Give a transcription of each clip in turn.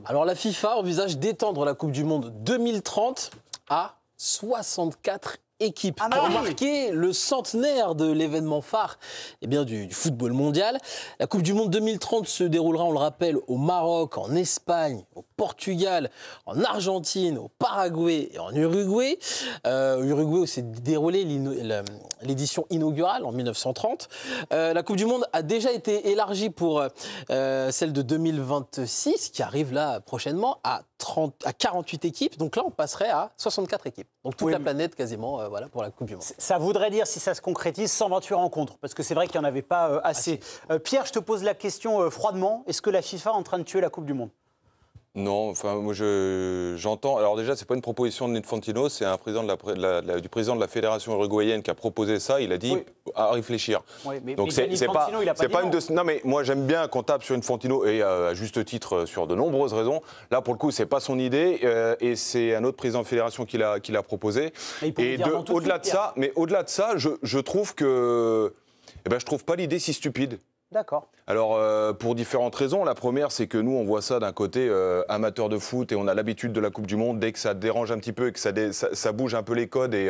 Alors la FIFA envisage d'étendre la Coupe du Monde 2030 à 64 équipes pour marquer le centenaire de l'événement phare du football mondial. La Coupe du Monde 2030 se déroulera, on le rappelle, au Maroc, en Espagne, au Portugal, en Argentine, au Paraguay et en Uruguay. Uruguay où s'est déroulée l'édition inaugurale en 1930. La Coupe du Monde a déjà été élargie pour celle de 2026 qui arrive là prochainement à 48 équipes. Donc là, on passerait à 64 équipes. Donc toute la planète quasiment pour la Coupe du Monde. Ça voudrait dire, si ça se concrétise, 128 rencontres. Parce que c'est vrai qu'il n'y en avait pas assez. Pierre, je te pose la question froidement. Est-ce que la FIFA est en train de tuer la Coupe du Monde ? Non, enfin, moi j'entends. Alors déjà, c'est pas une proposition de Infantino, c'est un président du président de la fédération uruguayenne qui a proposé ça. Il a dit à réfléchir. Oui, mais donc c'est pas une de. Non, mais moi j'aime bien qu'on tape sur Infantino et à juste titre sur de nombreuses raisons. Là, pour le coup, c'est pas son idée et c'est un autre président de fédération qui l'a proposé. Et au-delà de ça, je trouve que, je trouve pas l'idée si stupide. D'accord. Alors, pour différentes raisons. La première, c'est que nous, on voit ça d'un côté amateur de foot et on a l'habitude de la Coupe du Monde. Dès que ça dérange un petit peu et que ça bouge un peu les codes et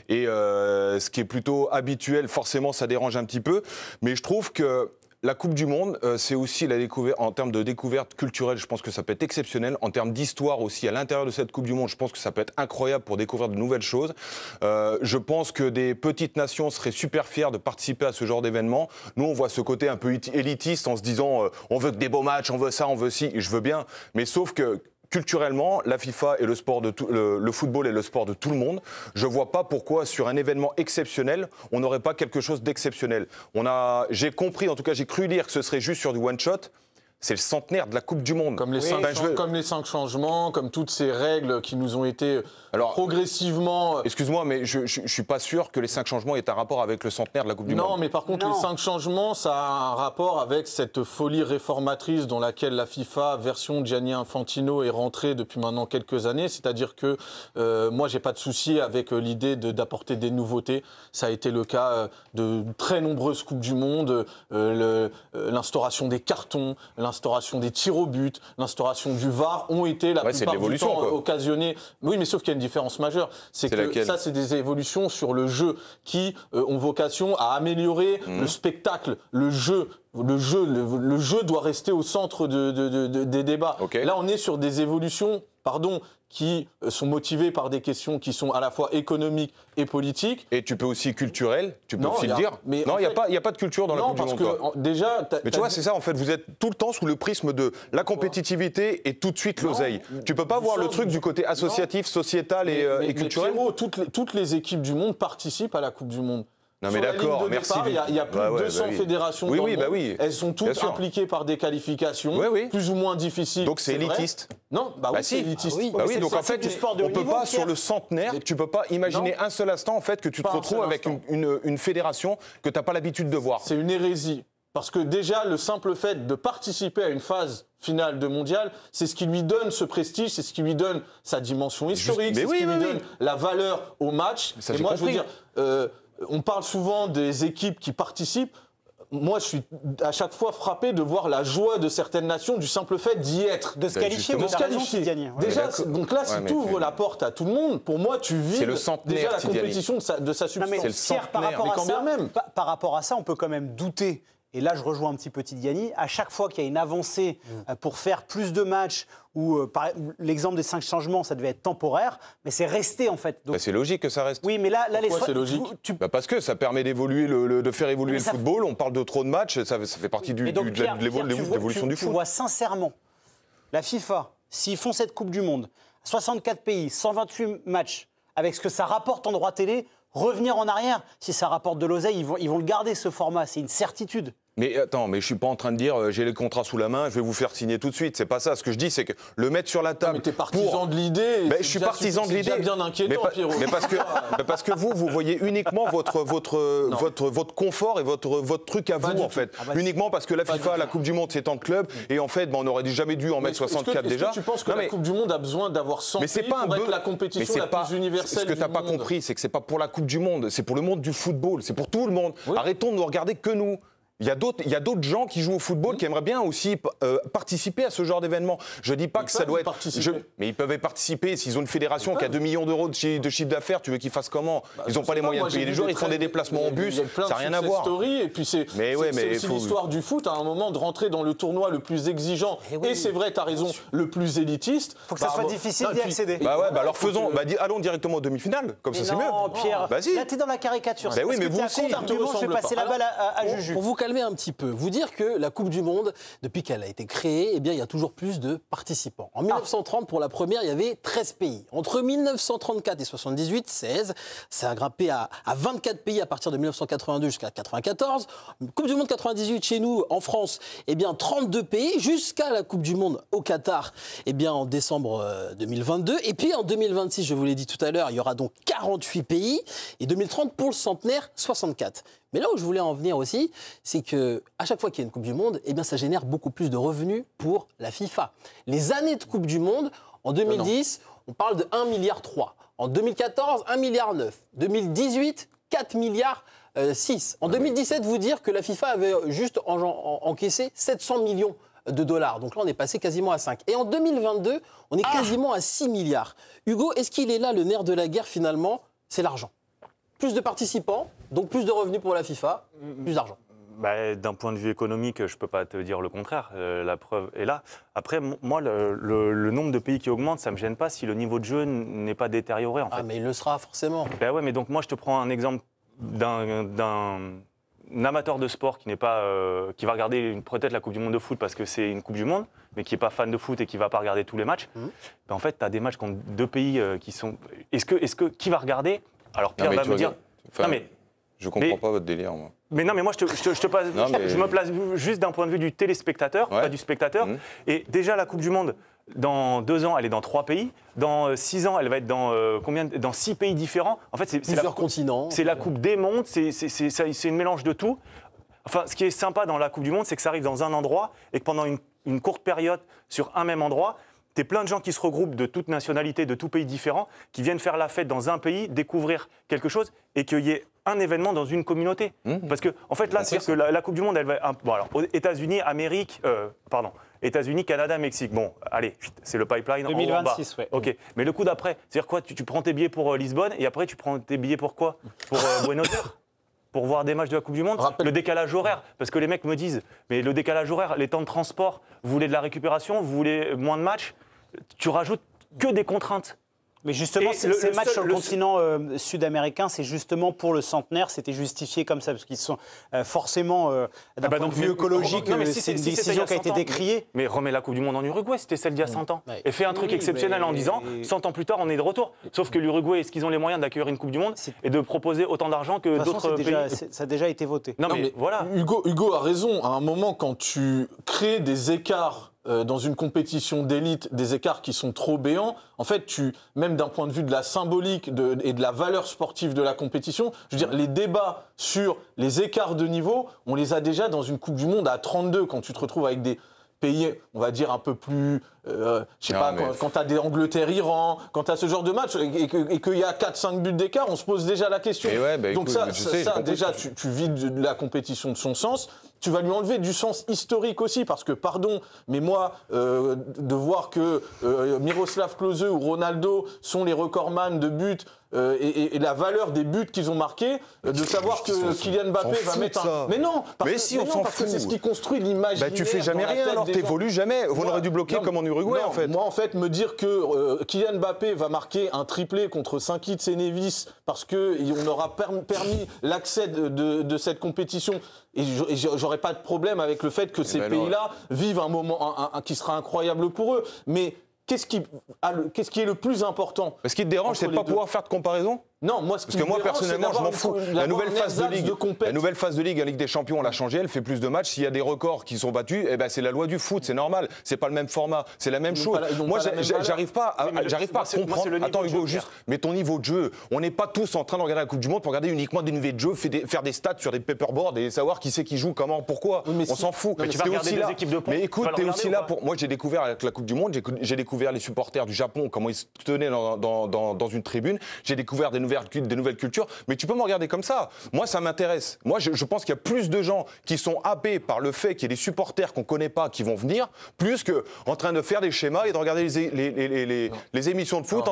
ce qui est plutôt habituel, forcément, ça dérange un petit peu. Mais je trouve que la Coupe du Monde, c'est aussi la découverte, en termes de découverte culturelle, je pense que ça peut être exceptionnel. En termes d'histoire aussi, à l'intérieur de cette Coupe du Monde, je pense que ça peut être incroyable pour découvrir de nouvelles choses. Je pense que des petites nations seraient super fières de participer à ce genre d'événement. Nous, on voit ce côté un peu élitiste en se disant on veut que des beaux matchs, on veut ça, on veut ci, je veux bien. Mais sauf que culturellement, la FIFA et le football est le sport de tout le monde. Je ne vois pas pourquoi, sur un événement exceptionnel, on n'aurait pas quelque chose d'exceptionnel. J'ai compris, en tout cas, j'ai cru lire que ce serait juste sur du one-shot. C'est le centenaire de la Coupe du Monde. Comme les 5 changements, comme toutes ces règles qui nous ont été progressivement... Excuse-moi, mais je ne suis pas sûr que les 5 changements aient un rapport avec le centenaire de la Coupe du Monde. Non, mais par contre, les 5 changements, ça a un rapport avec cette folie réformatrice dans laquelle la FIFA, version Gianni Infantino, est rentrée depuis maintenant quelques années. C'est-à-dire que moi, je n'ai pas de souci avec l'idée d'apporter des nouveautés. Ça a été le cas de très nombreuses Coupes du Monde, l'instauration des cartons, l'instauration des tirs au but, l'instauration du VAR ont été la plupart du temps occasionnées. Oui, mais sauf qu'il y a une différence majeure. C'est que ça, c'est des évolutions sur le jeu qui ont vocation à améliorer le spectacle, le jeu. Le jeu doit rester au centre des débats. Là, on est sur des évolutions, qui sont motivées par des questions qui sont à la fois économiques et politiques. Et tu peux aussi culturelles, tu peux aussi le dire. Mais non, il n'y a pas de culture dans la Coupe du Monde. Parce que déjà... Mais tu vois, c'est ça, en fait, vous êtes tout le temps sous le prisme de la compétitivité et tout de suite l'oseille. Tu peux pas voir le truc du côté associatif, sociétal et culturel. Mais toutes les équipes du monde participent à la Coupe du Monde. Non mais d'accord, merci. Il y a plus de 200 fédérations dans le monde. Elles sont toutes impliquées par des qualifications plus ou moins difficiles. Donc c'est élitiste. Non, c'est élitiste. Donc en fait, on peut pas sur le centenaire, tu peux pas imaginer un seul instant en fait que tu te retrouves avec une fédération que tu n'as pas l'habitude de voir. C'est une hérésie. Parce que déjà, le simple fait de participer à une phase finale de mondial, c'est ce qui lui donne ce prestige, c'est ce qui lui donne sa dimension historique, c'est ce qui lui donne la valeur au match. Et moi, je veux dire... on parle souvent des équipes qui participent. Moi, je suis à chaque fois frappé de voir la joie de certaines nations du simple fait d'y être. De se qualifier, de se qualifier. Déjà, donc là, si tu ouvres la porte à tout le monde, pour moi, tu vides déjà la compétition de sa substance. Mais Pierre, par rapport à ça, on peut quand même douter. Et là, je rejoins un petit peu Tidjani. À chaque fois qu'il y a une avancée pour faire plus de matchs, ou l'exemple des 5 changements, ça devait être temporaire, mais c'est resté en fait. C'est logique que ça reste. Oui, mais là pourquoi c'est logique parce que ça permet d'évoluer, de faire évoluer le football. On parle de trop de matchs, ça fait partie de l'évolution du foot. Tu vois sincèrement, la FIFA, s'ils font cette Coupe du Monde, 64 pays, 128 matchs, avec ce que ça rapporte en droit télé, revenir en arrière, si ça rapporte de l'oseille, ils vont le garder ce format, c'est une certitude. Mais attends, je suis pas en train de dire j'ai les contrats sous la main, je vais vous faire signer tout de suite. C'est pas ça. Ce que je dis, c'est que le mettre sur la table. Mais t'es partisan de l'idée. Je suis partisan de l'idée. C'est bien inquiétant, Pierrot. Mais parce que vous voyez uniquement votre confort et votre truc à vous en fait. Uniquement parce que la FIFA, la Coupe du Monde, c'est en club et en fait, on n'aurait jamais dû en mettre 64 déjà. Tu penses que la Coupe du Monde a besoin d'avoir 100 pays pour être la compétition la plus universelle du monde? Ce que t'as pas compris, c'est que c'est pas pour la Coupe du Monde, c'est pour le monde du football, c'est pour tout le monde. Arrêtons de nous regarder que nous. Il y a d'autres gens qui jouent au football qui aimeraient bien aussi participer à ce genre d'événement. Je dis pas que ça doit être... Mais ils peuvent y participer. S'ils ont une fédération qui a 2 millions d'euros de chiffre d'affaires, tu veux qu'ils fassent comment? Ils n'ont pas les moyens de payer les joueurs, ils font des déplacements en bus, ça n'a rien à voir. Et puis c'est aussi l'histoire du foot, à un moment, de rentrer dans le tournoi le plus exigeant. Et c'est vrai, tu as raison, le plus élitiste. Il faut que ça soit difficile d'y accéder. Alors faisons, allons directement aux demi-finales, comme ça c'est mieux. Non, Pierre, là t'es dans la caricature. Oui, mais vous aussi. Je vais passer la balle à Juju. Pour vous calmer un petit peu, vous dire que la Coupe du Monde, depuis qu'elle a été créée, eh bien, il y a toujours plus de participants. En 1930, pour la première, il y avait 13 pays. Entre 1934 et 78, 16. Ça a grimpé à 24 pays à partir de 1982 jusqu'à 94. Coupe du Monde 98, chez nous, en France, eh bien, 32 pays, jusqu'à la Coupe du Monde au Qatar, eh bien, en décembre 2022. Et puis, en 2026, je vous l'ai dit tout à l'heure, il y aura donc 48 pays. Et 2030, pour le centenaire, 64. Mais là où je voulais en venir aussi, c'est qu'à chaque fois qu'il y a une Coupe du Monde, eh bien, ça génère beaucoup plus de revenus pour la FIFA. Les années de Coupe du Monde, en 2010, on parle de 1,3 milliard. En 2014, 1,9 milliard. 2018, 4,6 milliards. En 2017, vous dire que la FIFA avait juste encaissé 700 millions de dollars. Donc là, on est passé quasiment à 5. Et en 2022, on est quasiment à 6 milliards. Hugo, est-ce qu'il est là le nerf de la guerre finalement? C'est l'argent. Plus de participants, donc plus de revenus pour la FIFA, plus d'argent. D'un point de vue économique, je ne peux pas te dire le contraire. La preuve est là. Après, moi, le nombre de pays qui augmente, ça ne me gêne pas si le niveau de jeu n'est pas détérioré. En fait. Mais il le sera forcément. Ouais, mais donc moi, je te prends un exemple d'un amateur de sport qui va regarder peut-être la Coupe du Monde de foot parce que c'est une Coupe du Monde, mais qui n'est pas fan de foot et qui ne va pas regarder tous les matchs. En fait, tu as des matchs contre deux pays qui sont... Qui va regarder? Alors Pierre va me dire... Je comprends pas votre délire, moi. Mais non, mais moi, je me place juste d'un point de vue du téléspectateur, pas du spectateur. Et déjà, la Coupe du Monde, dans 2 ans, elle est dans 3 pays. Dans 6 ans, elle va être dans 6 pays différents. En fait, c'est plusieurs continents. C'est la Coupe des mondes, c'est une mélange de tout. Enfin, ce qui est sympa dans la Coupe du Monde, c'est que ça arrive dans un endroit et que pendant une courte période, sur un même endroit, t'es plein de gens qui se regroupent de toutes nationalités, de tout pays différents, qui viennent faire la fête dans un pays, découvrir quelque chose et qu'il y ait un événement dans une communauté. Parce que, en fait, là, c'est que la Coupe du Monde, elle va... alors, États-Unis, États-Unis, Canada, Mexique. Bon, allez, c'est le pipeline 2026, en bas. OK. Mais le coup d'après, c'est-à-dire quoi? Tu prends tes billets pour Lisbonne et après, tu prends tes billets pour quoi? Pour Buenos Aires? Pour voir des matchs de la Coupe du Monde? Le décalage horaire. Parce que les mecs me disent, mais le décalage horaire, les temps de transport, vous voulez de la récupération, vous voulez moins de matchs, tu rajoutes que des contraintes. Mais justement, ces matchs sur le continent sud-américain, c'est justement pour le centenaire, c'était justifié comme ça, parce qu'ils sont forcément, d'un point de vue écologique, c'est une décision qui a été décriée. Mais remets la Coupe du Monde en Uruguay, c'était celle d'il y a 100 ans. Et fais un truc exceptionnel en disant, 100 ans plus tard, on est de retour. Sauf que l'Uruguay, est-ce qu'ils ont les moyens d'accueillir une Coupe du Monde et de proposer autant d'argent que d'autres pays? Ça a déjà été voté. Non, mais voilà. Hugo a raison. À un moment, quand tu crées des écarts dans une compétition d'élite, des écarts qui sont trop béants, en fait, même d'un point de vue de la symbolique et de la valeur sportive de la compétition, je veux dire, les débats sur les écarts de niveau, on les a déjà dans une Coupe du Monde à 32, quand tu te retrouves avec des pays, on va dire, un peu plus... je sais pas, quand tu as des Angleterre-Iran, quand tu as ce genre de match et qu'il y a 4-5 buts d'écart, on se pose déjà la question. Donc écoute, déjà, tu vides la compétition de son sens. Tu vas lui enlever du sens historique aussi, parce que, pardon, mais moi, de voir que Miroslav Klose ou Ronaldo sont les recordman de buts et la valeur des buts qu'ils ont marqués, de savoir que Kylian Mbappé va mettre un... Mais non, parce que c'est ce qui construit l'imaginaire. Tu fais jamais rien, alors t'évolues jamais. Vous l'aurez dû bloquer comme en Uruguay, en fait. Moi, en fait, me dire que Kylian Mbappé va marquer un triplé contre Saint-Kitts et Nevis parce qu'on aura permis l'accès de cette compétition, et j'aurais pas de problème avec le fait que ces pays-là vivent un moment qui sera incroyable pour eux. Mais qu'est-ce qui est le plus important? Ce qui te dérange, c'est de ne pas pouvoir faire de comparaison? Non, moi, parce que moi, personnellement, je m'en fous. La nouvelle phase de Ligue en Ligue des Champions, on l'a changé, elle fait plus de matchs. S'il y a des records qui sont battus, c'est la loi du foot, c'est normal. C'est pas le même format, c'est la même chose. Moi, j'arrive pas à comprendre. Attends, Hugo, juste, mais ton niveau de jeu, on n'est pas tous en train de regarder la Coupe du Monde pour regarder uniquement des niveaux de jeu, faire des stats sur des paperboards et savoir qui c'est qui joue, comment, pourquoi. On s'en fout. Mais écoute, t'es aussi là pour. Moi, j'ai découvert avec la Coupe du Monde, j'ai découvert les supporters du Japon, comment ils se tenaient dans une tribune. J'ai découvert des nouvelles cultures. Mais tu peux me regarder comme ça. Moi, ça m'intéresse. Moi, je pense qu'il y a plus de gens qui sont happés par le fait qu'il y ait des supporters qu'on ne connaît pas qui vont venir, plus qu'en train de faire des schémas et de regarder les émissions de foot.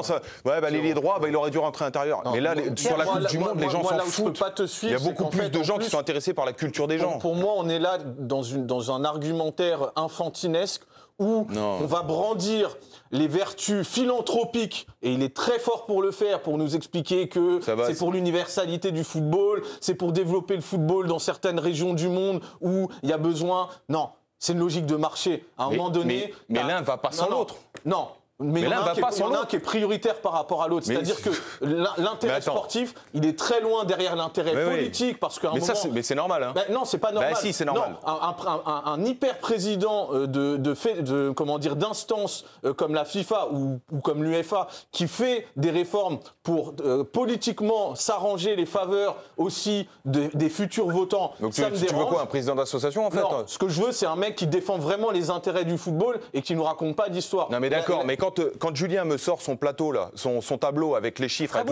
L'ailier droit, il aurait dû rentrer à l'intérieur. Mais là, sur la Coupe du Monde, les gens s'en foutent. Il y a beaucoup plus de gens qui sont intéressés par la culture des gens. Pour moi, on est là dans un argumentaire infantinesque où on va brandir les vertus philanthropiques, et il est très fort pour le faire, pour nous expliquer que c'est pour l'universalité du football, c'est pour développer le football dans certaines régions du monde où il y a besoin... Non, c'est une logique de marché. À un moment donné... Mais l'un ne va pas sans l'autre. Non. Mais il y en a un qui est prioritaire par rapport à l'autre. C'est-à-dire que l'intérêt sportif, il est très loin derrière l'intérêt politique. Parce qu'à un moment... Mais c'est normal. Hein. Non, c'est pas normal. Si, c'est normal. Non, un hyper-président d'instance comme la FIFA ou comme l'UEFA qui fait des réformes pour politiquement s'arranger les faveurs aussi des futurs votants, donc ça me dérange. Tu veux quoi, un président d'association en fait? Non, ce que je veux, c'est un mec qui défend vraiment les intérêts du football et qui ne nous raconte pas d'histoire. Non mais d'accord, mais quand Julien me sort son plateau, là, son tableau avec les chiffres, avec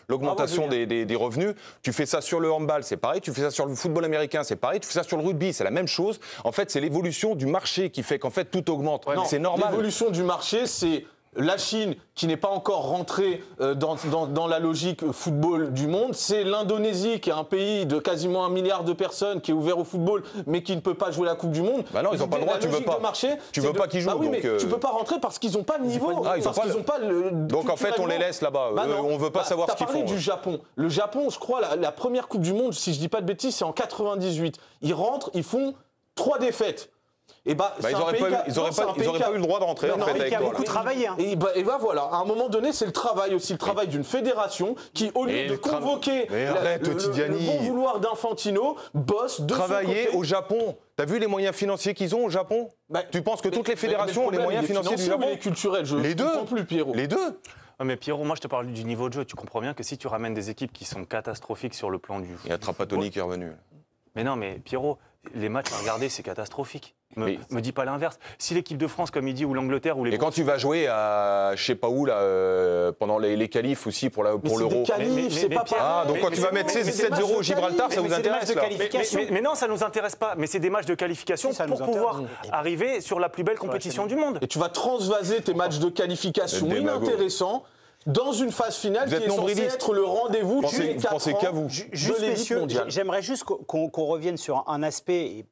l'augmentation des revenus, tu fais ça sur le handball, c'est pareil, tu fais ça sur le football américain, c'est pareil, tu fais ça sur le rugby, c'est la même chose. En fait, c'est l'évolution du marché qui fait qu'en fait tout augmente. C'est normal. L'évolution du marché, c'est la Chine qui n'est pas encore rentrée dans la logique football du monde, c'est l'Indonésie qui est un pays de quasiment 1 milliard de personnes qui est ouvert au football mais qui ne peut pas jouer la Coupe du Monde. Bah non, ils n'ont pas le droit, tu veux pas. Tu veux pas qu'ils jouent. Bah oui, mais tu peux pas rentrer parce qu'ils n'ont pas le niveau. Donc en fait, on les laisse là-bas. On veut pas savoir ce qu'ils font. Tu as parlé du Japon. Le Japon, je crois, la première Coupe du Monde, si je dis pas de bêtises, c'est en 98. Ils rentrent, ils font 3 défaites. Ils n'auraient pas eu le droit de rentrer en fait. Il a beaucoup travaillé. Et voilà, à un moment donné, c'est le travail aussi, le travail d'une fédération qui, au lieu de convoquer le bon vouloir d'Infantino, bosse de travailler au Japon. T'as vu les moyens financiers qu'ils ont au Japon? Tu penses que toutes les fédérations ont les moyens financiers du Japon? Les culturels, les deux. Plus, Pierrot. Les deux. Mais Pierrot, moi je te parle du niveau de jeu. Tu comprends bien que si tu ramènes des équipes qui sont catastrophiques sur le plan du football... Il y a Trapattoni qui est revenu. Mais non, mais Pierrot, les matchs à regarder, c'est catastrophique. Me dis pas l'inverse. Si l'équipe de France, comme il dit, ou l'Angleterre, ou les... Et quand tu vas jouer à, je sais pas où, là, pendant les qualifs aussi pour l'Euro... c'est pas pareil. Donc quand tu vas mettre 7-0 au Gibraltar, ça vous intéresse là? Mais non, ça nous intéresse pas. Mais c'est des matchs de qualification pour pouvoir arriver sur la plus belle compétition du monde. Et tu vas transvaser tes matchs de qualification inintéressants dans une phase finale qui est censée être le rendez-vous du 4 ans de l'élite mondiale. J'aimerais juste qu'on revienne sur un aspect.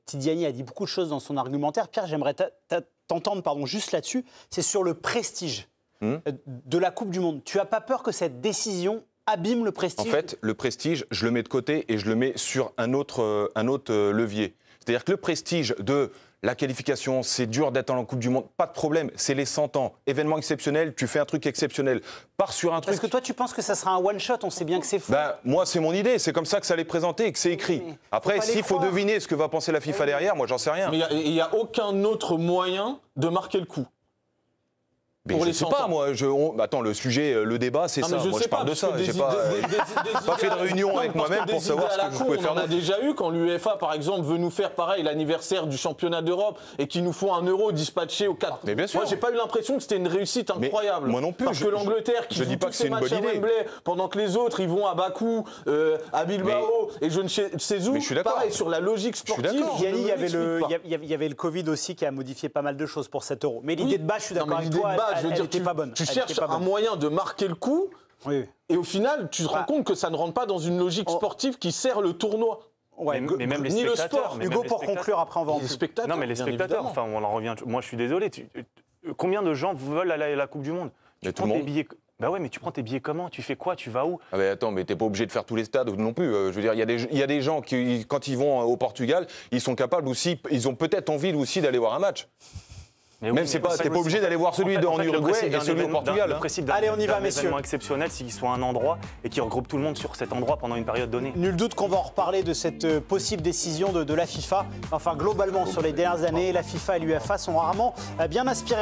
Tidiane a dit beaucoup de choses dans son argumentaire. Pierre, j'aimerais t'entendre juste là-dessus. C'est sur le prestige de la Coupe du Monde. Tu n'as pas peur que cette décision abîme le prestige? En fait, le prestige, je le mets de côté et je le mets sur un autre levier. C'est-à-dire que le prestige de... La qualification, c'est dur d'être en Coupe du Monde, pas de problème, c'est les 100 ans. Événement exceptionnel, tu fais un truc exceptionnel. Pars sur un truc... Est-ce que toi, tu penses que ça sera un one-shot? On sait bien que c'est faux. Moi, c'est mon idée, c'est comme ça que ça allait présenter et que c'est écrit. Après, s'il faut deviner ce que va penser la FIFA derrière, moi, j'en sais rien. Mais il n'y a aucun autre moyen de marquer le coup. Mais je ne sais pas, moi. Attends, le sujet, le débat, c'est ça. Moi, je parle de ça. J'ai pas fait de réunion avec moi-même pour savoir ce que je pouvais faire. On a déjà eu quand l'UEFA, par exemple, veut nous faire pareil l'anniversaire du championnat d'Europe et qu'ils nous font un euro dispatché aux 4. Mais bien sûr. Moi, j'ai pas eu l'impression que c'était une réussite incroyable. Moi non plus. Parce que l'Angleterre qui joue tous ses matchs à Wembley, pendant que les autres, ils vont à Bakou, à Bilbao et je ne sais où. Mais je suis d'accord. Pareil, sur la logique sportive. Yannick, il y avait le Covid aussi qui a modifié pas mal de choses pour cet euro. Mais l'idée de base, je suis d'accord avec toi, elle n'était pas bonne. Tu cherches un moyen de marquer le coup, et au final, tu te rends compte que ça ne rentre pas dans une logique sportive qui sert le tournoi. Mais même les spectateurs. Hugo, pour conclure, après on va en spectateurs. Non, mais les spectateurs, enfin, on en revient. Moi, je suis désolé. Combien de gens veulent aller à la Coupe du Monde? Tu prends tes billets. Bah ouais, mais tu prends tes billets comment? Tu fais quoi? Tu vas où? Ah mais attends, mais t'es pas obligé de faire tous les stades non plus. Je veux dire, il y a des gens qui, quand ils vont au Portugal, ils sont capables aussi, ils ont peut-être envie aussi d'aller voir un match. Même t'es pas obligé d'aller voir celui en Uruguay et celui au Portugal. Allez, on y va, messieurs. C'est un événement exceptionnel, c'est qu'il soit un endroit et qu'il regroupe tout le monde sur cet endroit pendant une période donnée. Nul doute qu'on va en reparler de cette possible décision de la FIFA. Enfin, globalement, sur les dernières années, la FIFA et l'UEFA sont rarement bien inspirés.